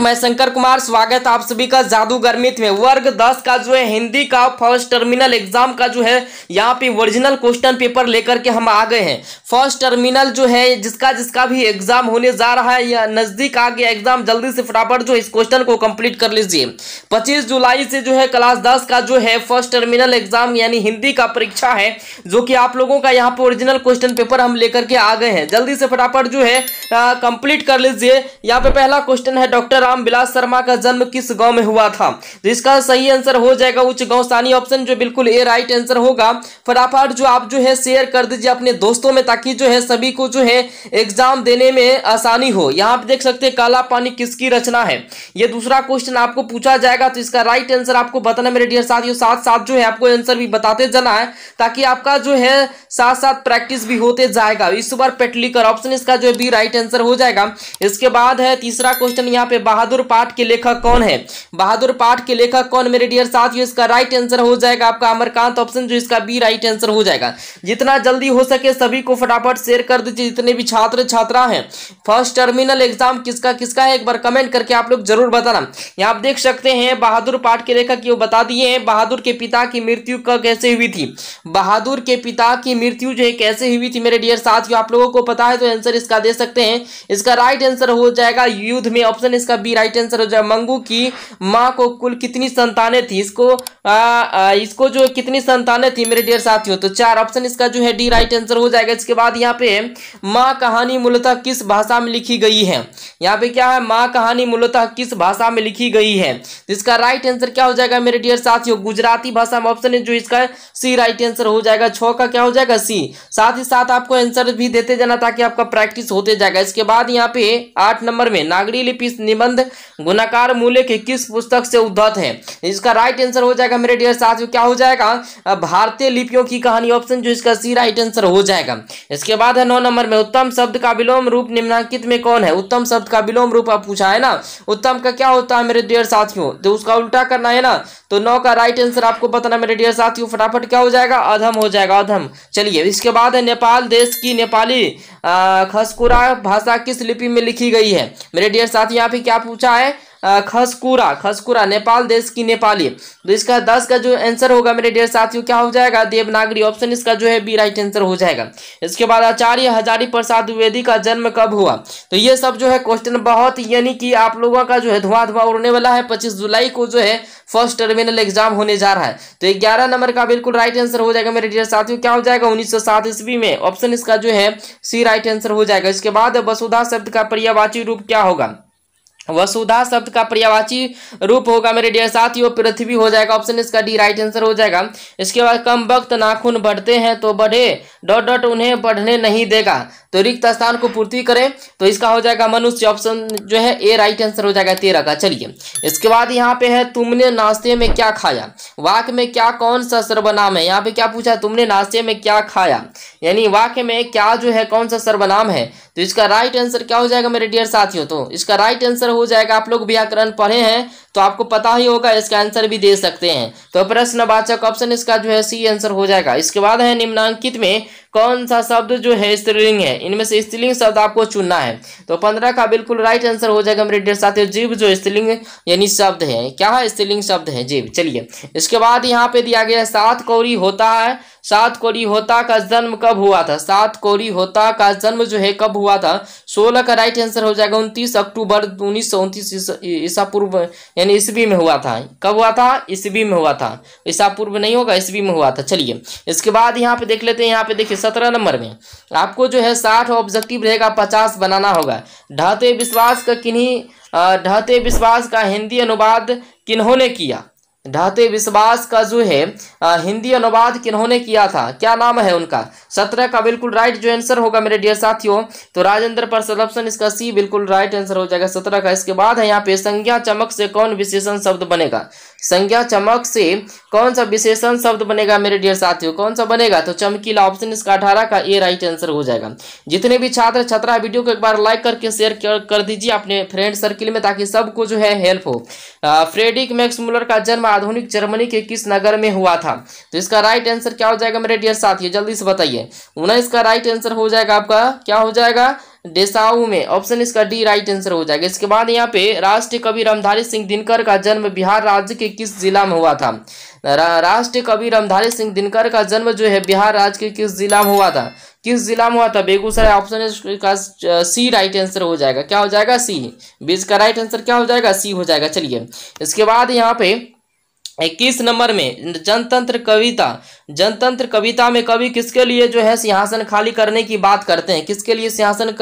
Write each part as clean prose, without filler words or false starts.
मैं शंकर कुमार। स्वागत आप सभी का जादूगर मिथ में। वर्ग 10 का जो है हिंदी का फर्स्ट टर्मिनल एग्जाम का जो है यहाँ पे ओरिजिनल क्वेश्चन पेपर लेकर के हम आ गए हैं। फर्स्ट टर्मिनल जो है जिसका भी एग्जाम होने जा रहा है या नजदीक आ गया एग्जाम, जल्दी से फटाफट जो इस क्वेश्चन को कंप्लीट कर लीजिए। 25 जुलाई से जो है क्लास 10 का जो है फर्स्ट टर्मिनल एग्जाम यानी हिंदी का परीक्षा है, जो कि आप लोगों का यहाँ पे ओरिजिनल क्वेश्चन पेपर हम लेकर के आ गए हैं। जल्दी से फटाफट जो है कंप्लीट कर लीजिए। यहाँ पे पहला क्वेश्चन है, डॉक्टर रामविलास शर्मा का जन्म किस गांव में हुआ था? तो इसका सही आंसर हो जाएगा उच्च गांव सानी, ऑप्शन जो बिल्कुल ए राइट आंसर होगा। फटाफट जो आप जो है शेयर कर दीजिए अपने दोस्तों में, ताकि जो है सभी को जो है एग्जाम देने में आसानी हो। यहाँ पे देख सकते हैं काला पानी किसकी रचना है, ये दूसरा क्वेश्चन आपको पूछा जाएगा। तो इसका राइट आंसर आपको बताना मेरे डियर साथियों, साथ साथ जो है आपको आंसर भी बताते जाना है, ताकि आपका जो है साथ साथ प्रैक्टिस भी होते जाएगा। इस बार पेटलीकर ऑप्शन इसका जो है बी राइट आंसर हो जाएगा। इसके बाद है तीसरा क्वेश्चन, यहाँ पे बहादुर पाठ के लेखक कौन है? बहादुर पाठ के लेखक कौन मेरे डियर साथियों? इसका राइट आंसर हो जाएगा आपका अमरकांत, ऑप्शन जो इसका बी राइट आंसर हो जाएगा। जितना जल्दी हो सके सभी को फटाफट शेयर कर दीजिए, जितने भी छात्र छात्रा हैं। फर्स्ट टर्मिनल एग्जाम किसका किसका है एक बार कमेंट करके आप लोग जरूर बताना। यहाँ आप देख सकते हैं बहादुर पाठ के लेखक ये बता दिए हैं। बहादुर के पिता की मृत्यु कैसे हुई थी? बहादुर के पिता की मृत्यु जो है कैसे हुई थी मेरे डियर साथियों? आप लोगों को पता है तो आंसर इसका दे सकते हैं। इसका राइट आंसर हो जाएगा युद्ध में, ऑप्शन इसका बी राइट आंसर हो जाएगा। मंगू की मां को कुल कितनी संतानें थी? इसको जो कितनी संतानें थी मेरे डियर साथियों? तो 4, ऑप्शन इसका जो है डी राइट आंसर हो जाएगा। इसके बाद यहाँ पे मां कहानी मूलतः किस भाषा में लिखी गई है? यहाँ पे क्या है, मां कहानी मूलतः किस भाषा में लिखी गई है? तो इसका राइट आंसर क्या हो जाएगा मेरे डियर साथियों? गुजराती भाषा में, ऑप्शन जो इसका सी राइट आंसर हो जाएगा। 6 का क्या हो जाएगा? सी। साथ ही साथ आपको आंसर भी देते जाना ताकि आपका प्रैक्टिस होते जाएगा। इसके बाद यहाँ पे 8 नंबर में नागरी लिपि निबंध गुणाकार मूल्य के किस पुस्तक से उद्धत है? इसका राइट आंसर हो जाएगा मेरे डियर साथियों, क्या हो जाएगा? भारतीय लिपियों की कहानी, ऑप्शन जो इसका सी राइट आंसर हो जाएगा। इसके बाद है 9 नंबर में उत्तम शब्द का विलोम रूप निम्नलिखित में कौन है? उत्तम शब्द का विलोम रूप आप पूछा है ना, उत्तम का क्या होता है मेरे डियर साथियों? तो उसका उल्टा करना है ना। तो 9 का राइट आंसर आपको बताना मेरे डियर साथियों, फटाफट क्या हो जाएगा? अधम हो जाएगा, अधम। चलिए इसके बाद है नेपाल देश की नेपाली खसकुरा भाषा किस लिपि में लिखी गई है? मेरे डियर साथी यहाँ पे क्या पूछा है? खसकुरा नेपाल देश की नेपाली। तो इसका 10 का जो आंसर होगा मेरे डियर साथियों क्या हो जाएगा? देवनागरी, ऑप्शन इसका जो है बी राइट आंसर हो जाएगा। इसके बाद आचार्य हजारी प्रसाद द्विवेदी का जन्म कब हुआ? तो ये सब जो है क्वेश्चन बहुत यानी कि आप लोगों का जो है धुआं उड़ने वाला है। 25 जुलाई को जो है फर्स्ट टर्मिनल एग्जाम होने जा रहा है। तो 11 नंबर का बिल्कुल राइट आंसर हो जाएगा मेरे डियर साथियों, क्या हो जाएगा? 1907 ईस्वी में, ऑप्शन इसका जो है सी राइट आंसर हो जाएगा। इसके बाद वसुधा शब्द का पर्यायवाची रूप क्या होगा? वसुधा शब्द का पर्यायवाची रूप होगा मेरे डियर साथियों पृथ्वी हो जाएगा, ऑप्शन इसका डी राइट आंसर हो जाएगा। इसके बाद कम वक्त नाखून बढ़ते हैं तो बढ़े डॉट डॉट उन्हें बढ़ने नहीं देगा, तो रिक्त स्थान को पूर्ति करें। तो इसका हो जाएगा मनुष्य, ऑप्शन जो है ए राइट आंसर हो जाएगा 13 का। चलिए इसके बाद यहाँ पे है तुमने नाश्ते में क्या खाया? वाक्य में क्या कौन सा सर्वनाम है? यहाँ पे क्या पूछा? तुमने नाश्ते में क्या खाया, यानी वाक्य में क्या जो है कौन सा सर्वनाम है? तो इसका राइट आंसर क्या हो जाएगा मेरे डियर साथियों? तो इसका राइट आंसर हो जाएगा, आप लोग व्याकरण पढ़े हैं तो आपको पता ही होगा, इसका आंसर भी दे सकते हैं। तो प्रश्नवाचक, ऑप्शन इसका जो है सी आंसर हो जाएगा। इसके बाद है निम्नांकित में कौन सा शब्द जो है स्त्रीलिंग है? इनमें से स्त्रीलिंग शब्द आपको चुनना है। तो 15 का बिल्कुल राइट आंसर हो जाएगा मेरे डियर साथियों, जीव जो स्त्रीलिंग यानी शब्द है, क्या है? स्त्रीलिंग शब्द है, जीव। चलिए इसके बाद यहाँ पे दिया गया सात कौड़ी होता है, सात कौड़ी होता का जन्म कब हुआ था? सात कौड़ी होता का जन्म जो है कब हुआ था? 16 का राइट आंसर हो जाएगा 29 अक्टूबर 1929 ईसा पूर्व यानी ईस्वी में हुआ था। कब हुआ था? ईस्वी में हुआ था, ईसा पूर्व नहीं होगा, ईस्वी में हुआ था। चलिए इसके बाद यहाँ पे देख लेते हैं। यहाँ पे देखिए 17 नंबर में आपको जो है 60 ऑब्जेक्टिव रहेगा, 50 बनाना होगा। ढहते विश्वास का हिंदी अनुवाद किन्होंने किया? ढहते विश्वास का जो है हिंदी अनुवाद किन्होंने किया था, क्या नाम है उनका? 17 का बिल्कुल राइट जो आंसर होगा मेरे डियर साथियों, तो राजेंद्र प्रसाद, ऑप्शन इसका सी बिल्कुल राइट आंसर हो जाएगा 17 का। इसके बाद है यहाँ पे संज्ञा चमक से कौन विशेषण शब्द बनेगा? संज्ञा चमक से कौन सा विशेषण शब्द बनेगा मेरे डियर साथियों? कौन सा बनेगा? तो चमकीला, ऑप्शन इसका 18 का ए राइट आंसर हो जाएगा। जितने भी छात्र छात्रा वीडियो को एक बार लाइक करके शेयर कर दीजिए अपने फ्रेंड सर्किल में, ताकि सबको जो है हेल्प हो। फ्रेडरिक मैक्स मुलर का जन्म आधुनिक जर्मनी के किस नगर में हुआ था? तो इसका राइट आंसर क्या हो जाएगा मेरे डियर साथियों? जल्दी से बताइए। 19 का राइट आंसर हो जाएगा आपका, क्या हो जाएगा? डेसाऊ में, ऑप्शन इसका डी राइट आंसर हो जाएगा। इसके बाद यहाँ पे राष्ट्रीय कवि रामधारी सिंह दिनकर का जन्म बिहार राज्य के किस जिला में हुआ था? राष्ट्रीय कवि रामधारी सिंह दिनकर का जन्म जो है बिहार राज्य के किस जिला में हुआ था? किस जिला में हुआ था? बेगूसराय, ऑप्शन का सी राइट आंसर हो जाएगा। क्या हो जाएगा? सी। बीच का राइट आंसर क्या हो जाएगा? सी हो जाएगा। चलिए इसके बाद यहाँ पे 21 नंबर में जनतंत्र कविता में कवि किसके लिए जो है सिंहासन खाली करने की बात करते हैं? किसके लिए सिंहासन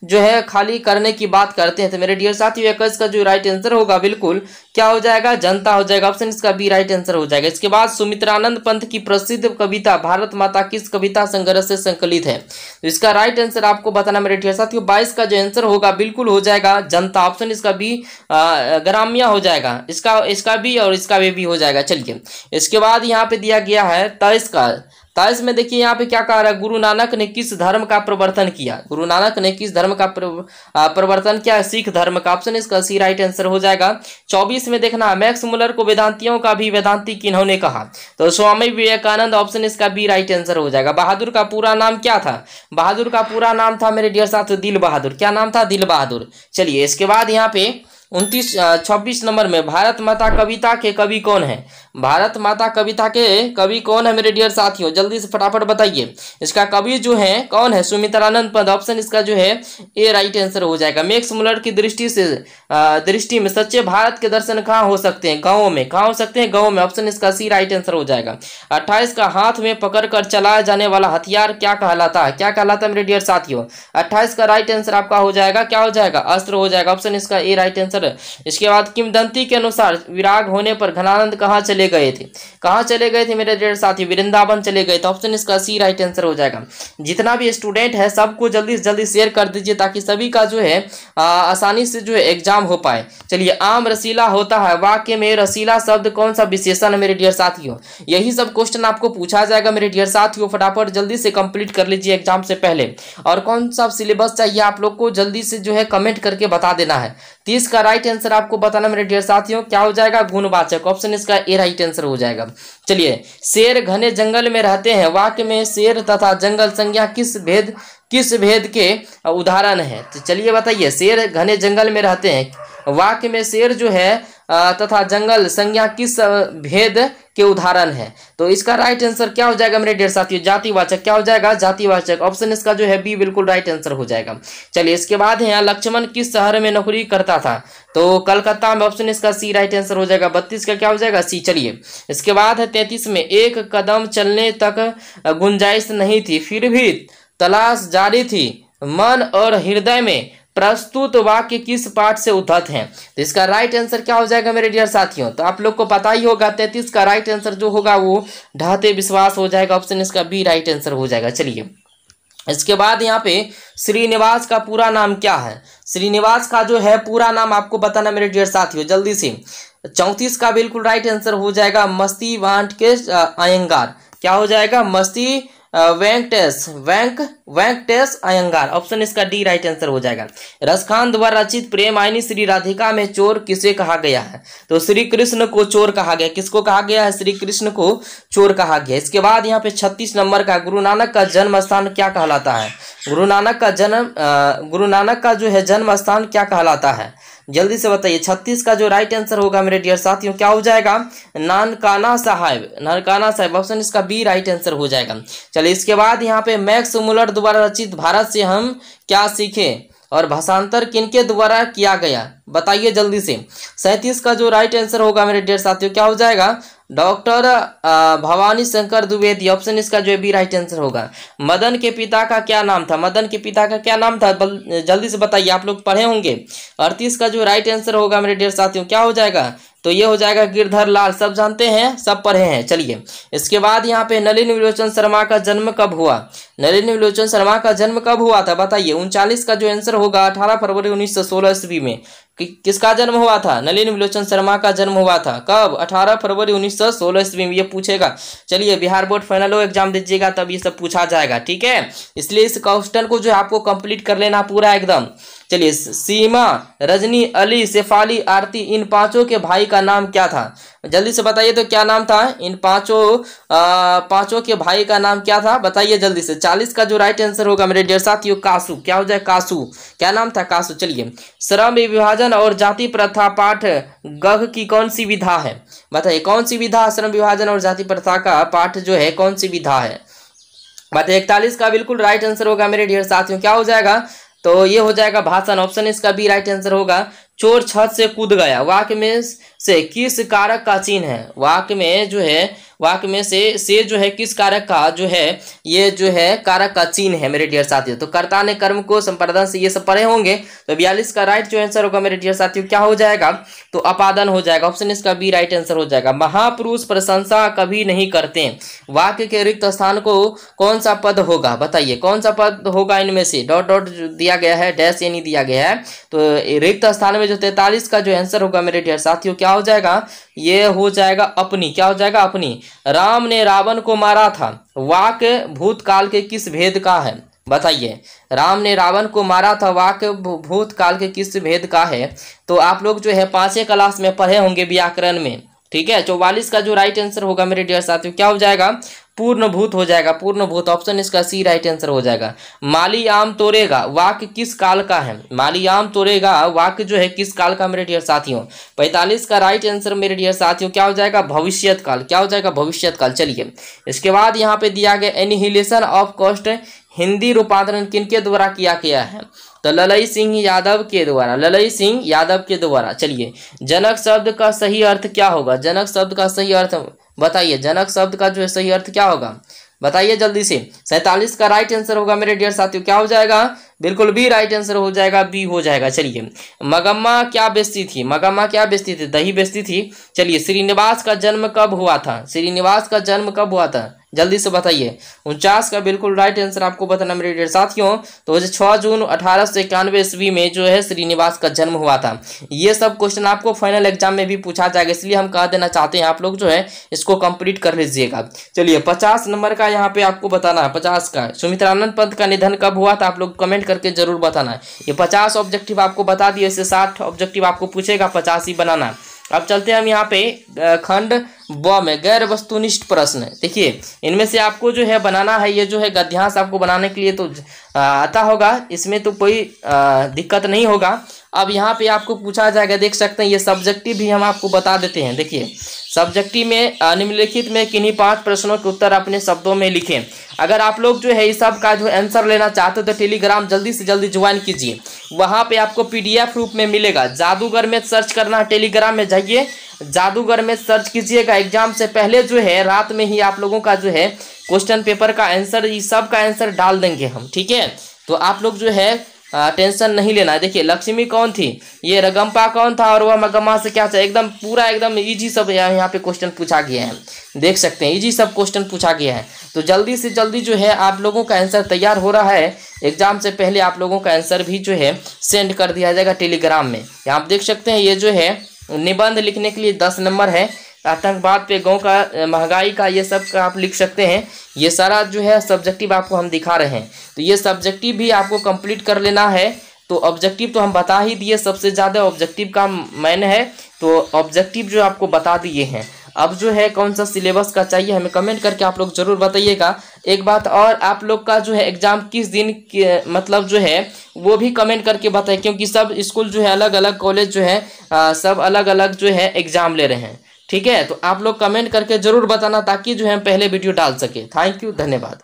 जो है खाली करने की बात करते हैं? तो मेरे डियर साथियों 21 का जो राइट आंसर होगा बिल्कुल क्या हो जाएगा? जनता हो जाएगा। ऑप्शन इसका बी राइट आंसर हो जाएगा। इसके बाद सुमित्रानंद पंत की प्रसिद्ध कविता भारत माता किस कविता संग्रह से संकलित है? तो इसका राइट आंसर आपको बताना मेरे डियर साथियों 22 का जो आंसर होगा बिल्कुल हो जाएगा जनता। ऑप्शन इसका बी ग्राम्य हो जाएगा। इसका बी और इसका भी हो जाएगा। चलिए इसके बाद यहाँ पे दिया गया है 23 में देखिए यहाँ पे क्या कह रहा है? गुरु नानक ने किस धर्म का प्रवर्तन किया? गुरु नानक ने किस धर्म का प्रवर्तन किया? सिख धर्म का। ऑप्शन इसका सी राइट आंसर हो जाएगा। 24 में देखना मैक्स मुलर को वेदांतियों का भी वेदांती किन्होंने कहा? तो स्वामी विवेकानंद। ऑप्शन इसका बी राइट आंसर हो जाएगा। बहादुर का पूरा नाम क्या था? बहादुर का पूरा नाम था मेरे डियर साथियों दिल बहादुर। क्या नाम था? दिल बहादुर। चलिए इसके बाद यहाँ पे 26 नंबर में भारत माता कविता के कवि कौन है? भारत माता कविता के कवि कौन है मेरे डियर साथियों? जल्दी से फटाफट बताइए। इसका कवि जो है कौन है? सुमित्रानंद पंत। ऑप्शन इसका जो है ए राइट आंसर हो जाएगा। मैक्स मुलर की दृष्टि में सच्चे भारत के दर्शन कहाँ हो सकते हैं? गाँवों में। कहाँ हो सकते हैं? गाँव में। ऑप्शन इसका सी राइट आंसर हो जाएगा। 28 का हाथ में पकड़कर चलाया जाने वाला हथियार क्या कहलाता है? क्या कहलाता है मेरे डियर साथियों? 28 का राइट आंसर आपका हो जाएगा। क्या हो जाएगा? अस्त्र हो जाएगा। ऑप्शन इसका ए राइट आंसर। इसके बाद किंवदंती के अनुसार विराग होने पर घनानंद कहाँ चले गए थे? कहाँ चले गए थे मेरे डियर साथी? वृंदावन चले गए थे। ऑप्शन इसका सी राइट आंसर हो जाएगा। जितना भी स्टूडेंट है सबको जल्दी से जल्दी शेयर कर दीजिए ताकि सभी का जो है आसानी से जो है एग्जाम हो पाए। चलिए आम रसीला होता है, वाक्य में रसीला शब्द कौन सा विशेषण है मेरे डियर साथियों? यही सब क्वेश्चन आपको पूछा जाएगा मेरे डियर साथियों। फटाफट जल्दी से कंप्लीट कर लीजिए एग्जाम से पहले। और कौन सा सिलेबस चाहिए आप लोग को जल्दी से जो है कमेंट करके बता देना है। 30 का राइट आंसर आपको बताना मेरे डियर साथियों क्या हो जाएगा? गुणवाचक। ऑप्शन इसका ए राइट आंसर हो जाएगा। चलिए शेर घने जंगल में रहते हैं, वाक्य में शेर तथा जंगल संज्ञा किस भेद के उदाहरण है? तो चलिए बताइए शेर घने जंगल में रहते हैं, वाक्य में शेर जो है तथा जंगल संज्ञा किस भेद के उदाहरण है? तो इसका राइट आंसर क्या हो जाएगा मेरे डियर साथियों? जातिवाचक। क्या हो जाएगा? जातिवाचक। ऑप्शन इसका जो है बी बिल्कुल राइट आंसर हो जाएगा। चलिए इसके बाद है यहाँ लक्ष्मण किस शहर में नौकरी करता था? तो कलकत्ता में। ऑप्शन इसका सी राइट आंसर हो जाएगा। 32 का क्या हो जाएगा? सी। चलिए इसके बाद है 33 में एक कदम चलने तक गुंजाइश नहीं थी फिर भी तलाश जारी थी, मन और हृदय में प्रस्तुत वाक्य किस पाठ से उद्धत हैं? तो इसका राइट आंसर क्या हो जाएगा मेरे डियर साथियों? तो आप लोग को पता ही होगा 33 का राइट आंसर जो होगा वो ढाते विश्वास हो जाएगा। ऑप्शन इसका बी राइट आंसर हो जाएगा। चलिए इसके बाद यहाँ पे श्रीनिवास का पूरा नाम क्या है? श्रीनिवास का जो है पूरा नाम आपको बताना मेरे डियर साथियों जल्दी से। 34 का बिल्कुल राइट आंसर हो जाएगा मस्ती वेंकटेश अयंगार। क्या हो जाएगा? मस्ती वेंकटेश अयंगार। ऑप्शन इसका डी राइट आंसर हो जाएगा। रसखान द्वारा रचित प्रेम आइनी श्री राधिका में चोर किसे कहा गया है? तो श्री कृष्ण को चोर कहा गया। किसको कहा गया है? श्री कृष्ण को चोर कहा गया। इसके बाद यहाँ पे 36 नंबर का गुरु नानक का जन्म स्थान क्या कहलाता है? गुरु नानक का जो है जन्म स्थान क्या कहलाता है? जल्दी से बताइए। 36 का जो राइट आंसर होगा मेरे डियर साथियों क्या हो जाएगा? नानकाना साहिब। ऑप्शन इसका बी राइट आंसर हो जाएगा। चलिए इसके बाद यहाँ पे मैक्स मुलर द्वारा रचित भारत से हम क्या सीखे और भाषांतर किनके द्वारा किया गया? बताइए जल्दी से। 37 का जो राइट आंसर होगा मेरे डियर साथियों क्या हो जाएगा? डॉक्टर भवानी शंकर द्विवेदी। ऑप्शन इसका जो है बी राइट आंसर होगा। मदन के पिता का क्या नाम था? मदन के पिता का क्या नाम था? जल्दी से बताइए, आप लोग पढ़े होंगे। 38 का जो राइट आंसर होगा मेरे डियर साथियों क्या हो जाएगा? तो ये हो जाएगा गिरधर लाल। सब जानते हैं, सब पढ़े हैं। चलिए इसके बाद यहाँ पे नलिन विलोचन शर्मा का जन्म कब हुआ? नलिन विलोचन शर्मा का जन्म कब हुआ था बताइए। 39 का जो आंसर होगा 18 फरवरी 1916 ईस्वी में किसका जन्म हुआ था? नलिन विलोचन शर्मा का जन्म हुआ था। कब? 18 फरवरी 1916 ईस्वी में। ये पूछेगा। चलिए बिहार बोर्ड फाइनल एग्जाम दीजिएगा तब ये सब पूछा जाएगा, ठीक है। इसलिए इस क्वेश्चन को जो है आपको कंप्लीट कर लेना पूरा एकदम। चलिए सीमा, रजनी, अली, शेफाली, आरती इन पांचों के भाई का नाम क्या था? जल्दी से बताइए तो क्या नाम था इन पांचों के भाई का नाम क्या था, बताइए जल्दी से। 40 का जो राइट आंसर होगा मेरे डियर साथियों कासू, क्या हो जाए कासू, क्या नाम था कासू। चलिए, श्रम विभाजन और जाति प्रथा पाठ गह की कौन सी विधा है, बताइए कौन सी विधा, श्रम विभाजन और जाति प्रथा का पाठ जो है कौन सी विधा है, बताइए। 41 का बिल्कुल राइट आंसर होगा मेरे डियर साथियों, क्या हो जाएगा, तो ये हो जाएगा भाषण, ऑप्शन इसका भी राइट आंसर होगा। चोर छत से कूद गया, वाक्य में से किस कारक का चिन्ह है, वाक्य में जो है वाक्य में से जो है किस कारक का जो है ये जो है कारक का चिन्ह है मेरे डियर साथियों। तो कर्ता ने कर्म को संपादन से ये सब पढ़े होंगे, तो 42 का राइट जो आंसर होगा मेरे डियर साथियों क्या हो जाएगा, तो अपादन हो जाएगा, ऑप्शन इसका बी राइट आंसर हो जाएगा। महापुरुष प्रशंसा कभी नहीं करते, वाक्य के रिक्त स्थान को कौन सा पद होगा, बताइए कौन सा पद होगा इनमें से, डॉट डॉट दिया गया है, डैश ये नहीं दिया गया है, तो रिक्त स्थान में जो 43 का जो आंसर होगा मेरे डियर साथियों क्या हो जाएगा, ये हो जाएगा अपनी, क्या हो जाएगा अपनी। राम ने रावण को मारा था, वाक्य भूतकाल के किस भेद का है, बताइए। राम ने रावण को मारा था, वाक्य भूतकाल के किस भेद का है, तो आप लोग जो है 5वीं क्लास में पढ़े होंगे व्याकरण में, ठीक है। 44 का जो राइट आंसर होगा मेरे डियर साथियों क्या हो जाएगा, पूर्णभूत हो जाएगा, पूर्णभूत, ऑप्शन इसका सी राइट आंसर हो जाएगा। माली आम तोड़ेगा, वाक्य किस काल का है, माली आम तोड़ेगा वाक्य जो है किस काल का मेरे डियर साथियों। 45 का राइट आंसर मेरे डियर साथियों क्या हो जाएगा, भविष्यत काल, क्या हो जाएगा भविष्यत काल। चलिए, इसके बाद यहाँ पे दिया गया एनिहिलेशन ऑफ कॉस्ट हिंदी रूपांतरण किनके द्वारा किया गया है, तो ललई सिंह यादव के द्वारा, ललई सिंह यादव के द्वारा। चलिए, जनक शब्द का सही अर्थ क्या होगा, जनक शब्द का सही अर्थ बताइए, जनक शब्द का जो है सही अर्थ क्या होगा, बताइए जल्दी से। 47 का राइट आंसर होगा मेरे डियर साथियों क्या हो जाएगा, बिल्कुल बी राइट आंसर हो जाएगा, बी हो जाएगा। चलिए, मगम्मा क्या बेचती थी, मगम्मा क्या बेचती थी, दही बेचती थी। चलिए, श्रीनिवास का जन्म कब हुआ था, श्रीनिवास का जन्म कब हुआ था, जल्दी से बताइए। 49 का बिल्कुल राइट आंसर आपको बताना मेरे डियर साथियों, तो 6 जून 1891 ईस्वी में जो है श्रीनिवास का जन्म हुआ था। ये सब क्वेश्चन आपको फाइनल एग्जाम में भी पूछा जाएगा, इसलिए हम कह देना चाहते हैं आप लोग जो है इसको कंप्लीट कर लीजिएगा। चलिए, 50 नंबर का यहाँ पे आपको बताना है, 50 का सुमित्रानंद पंत का निधन कब हुआ था, आप लोग कमेंट करके जरूर बताना है। ये 50 ऑब्जेक्टिव आपको बता दिए, इससे 60 ऑब्जेक्टिव आपको पूछेगा, 50 ही बनाना। अब चलते हैं हम यहाँ पे खंड ब में गैर वस्तुनिष्ठ प्रश्न। देखिए, इनमें से आपको जो है बनाना है, ये जो है गद्यांश आपको बनाने के लिए तो आता होगा, इसमें तो कोई दिक्कत नहीं होगा। अब यहाँ पे आपको पूछा जाएगा, देख सकते हैं ये सब्जेक्टिव भी हम आपको बता देते हैं। देखिए, सब्जेक्टिव में निम्नलिखित में किन्हीं 5 प्रश्नों के उत्तर अपने शब्दों में लिखें। अगर आप लोग जो है इस सब का जो आंसर लेना चाहते हो तो टेलीग्राम जल्दी से जल्दी ज्वाइन कीजिए, वहाँ पे आपको PDF रूप में मिलेगा। जादूगर में सर्च करना है, टेलीग्राम में जाइए, जादूगर में सर्च कीजिएगा। एग्जाम से पहले जो है रात में ही आप लोगों का जो है क्वेश्चन पेपर का आंसर, इस सब का आंसर डाल देंगे हम, ठीक है। तो आप लोग जो है टेंशन नहीं लेना है। देखिए, लक्ष्मी कौन थी, ये रगम्पा कौन था, और वह मगम्मा से क्या था, एकदम पूरा एकदम इजी सब यहाँ पे क्वेश्चन पूछा गया है, देख सकते हैं इजी सब क्वेश्चन पूछा गया है। तो जल्दी से जल्दी जो है आप लोगों का आंसर तैयार हो रहा है, एग्जाम से पहले आप लोगों का आंसर भी जो है सेंड कर दिया जाएगा टेलीग्राम में। यहाँ आप देख सकते हैं ये जो है निबंध लिखने के लिए 10 नंबर है, आतंकवाद पे गांव का, महंगाई का, ये सब का आप लिख सकते हैं। ये सारा जो है सब्जेक्टिव आपको हम दिखा रहे हैं, तो ये सब्जेक्टिव भी आपको कंप्लीट कर लेना है। तो ऑब्जेक्टिव तो हम बता ही दिए, सबसे ज़्यादा ऑब्जेक्टिव का मैन है, तो ऑब्जेक्टिव जो आपको बता दिए हैं। अब जो है कौन सा सिलेबस का चाहिए हमें कमेंट करके आप लोग जरूर बताइएगा। एक बात और, आप लोग का जो है एग्जाम किस दिन मतलब जो है वो भी कमेंट करके बताएं, क्योंकि सब स्कूल जो है अलग अलग, कॉलेज जो है सब अलग अलग जो है एग्जाम ले रहे हैं, ठीक है। तो आप लोग कमेंट करके जरूर बताना ताकि जो है हम पहले वीडियो डाल सके। थैंक यू, धन्यवाद।